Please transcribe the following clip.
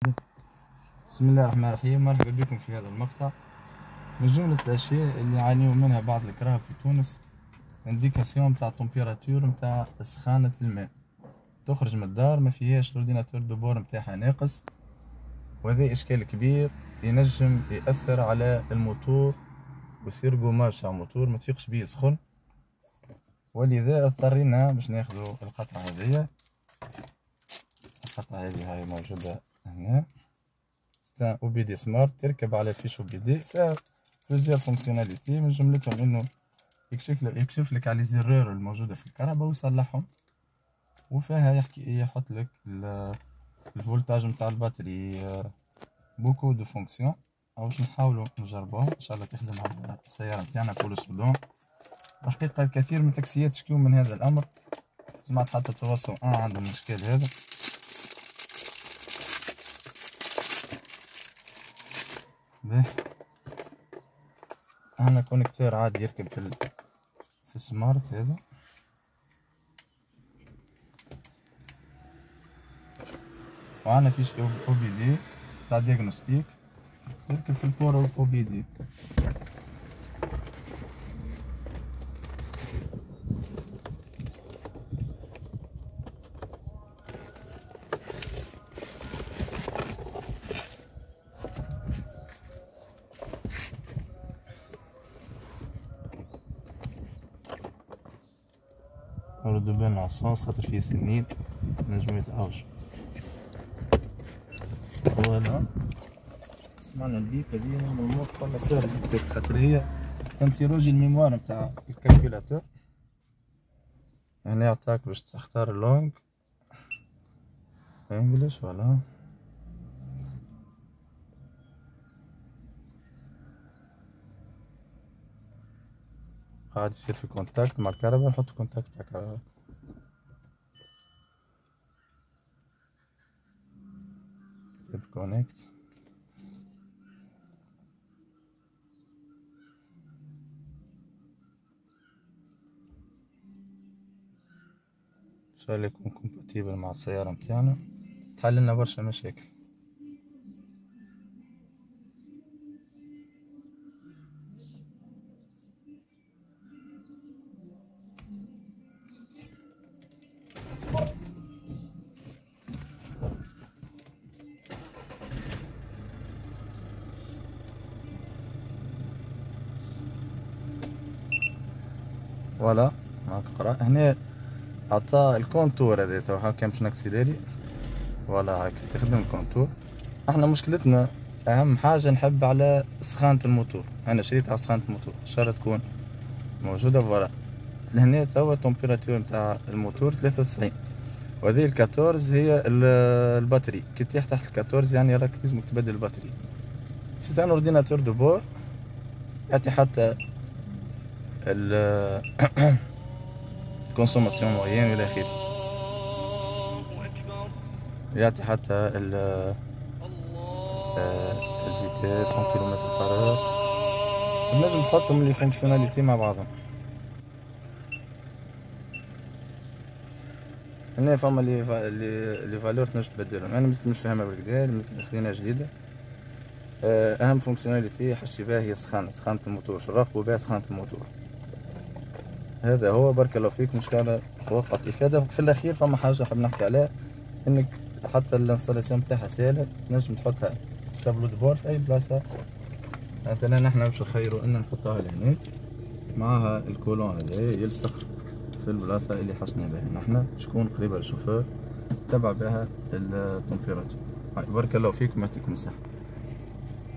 بسم الله الرحمن الرحيم. مرحبا بكم في هذا المقطع. من جملة الأشياء اللي يعانيوا منها بعض الكراهب في تونس انديكاسيون متاع التمبيراتور متاع سخانة الماء. تخرج من الدار ما فيهاش الاورديناتور دوبور متاعها ناقص، وهذا إشكال كبير ينجم يأثر على الموتور ويصير قماش على الموتور ما تفيقش بيه سخن، ولذا اضطرينا باش ناخذوا القطعة هذيا. القطعة هذه هاي موجودة هنا، او بي دي سمارت، تركب على فيش او بي دي، فيها بلوزيور فونكسيوناليتي. من جملتهم انه يكشف لك على الزرار الموجودة في الكهرباء ويصلحهم، وفيها يحط لك الفولتاج نتاع الباتري. بوكو دو فونكسيون. باش نحاولوا نجربوها ان شاء الله تخدم على السيارة نتاعنا كل صدوم. الحقيقة الكثير من التاكسيات يشكيو من هذا الامر، سمعت حتى توصل عندهم الاشكال هذا. باهي، هنا كونكتور عادي يركب في السمارت هذا، وعنا فيش او بي دي تاع دياغنوستيك يركب في البور او بي دي. نردو بالنا على الصوص خاطر فيه سنين نجمو يتعوجو. فوالا، سمعنا البيب هادي نورمالمون قلنا فيها البيب خاطر هي تنتيروجي الميموار نتاع الكالكولاتور. هنا يعطاك باش تختار اللونج انجلش. فوالا، قاعد يصير في كونتاكت مع الكهرباء، نحط كونتاكت مع الكهرباء. كونكت. ان شاء الله يكون كومباتيبل مع السيارة متاعنا، تحللنا برشا مشاكل. فوالا، هاك قرا هنا عطا الكونتور هذا تو هاكا باش نكسيليري. فوالا هاك تخدم الكونتور. احنا مشكلتنا اهم حاجة نحب على سخانة الموتور. انا شريت على سخانة الموتور ان شاء الله تكون موجودة. فوالا، لهنا توا التمبيراتور نتاع الموتور 93، وهذه الكاتورز هي الباتري. كي تطيح تحت الكاتورز يعني راك لازمك تبدل الباتري. سيت ان اورديناتور دو بور يعطي حتى كونسوماسيون موين الى اخره، يعطي حتى الفيتاس 100 كيلومتر بار. تنجم تحطهم لي فونكسيوناليتي مع بعضهم. هنا فما لي فالور تنجم تبدلهم. انا مش فاهمها بالكدا، مثل خلينا جديده. اهم فونكسيوناليتي حشي بها هي سخانة الموتور، نراقبوا بها سخانة الموتور. هذا هو. بارك الله فيك. مش كان وقت الافاده. في الاخير فما حاجه حاب نحكي عليها، انك حتى الانستالاسيون تاعها سهله، تنجم تحطها تابلو دو بور في اي بلاصه. مثلا نحنا باش نخيروا ان نحطوها لهنا معها الكولون هذا يلصق في البلاصه اللي حشنا بها نحنا، تكون قريبه للشوفور تبع بها التمبيراتور. بارك الله فيكم، يعطيكم الصحه.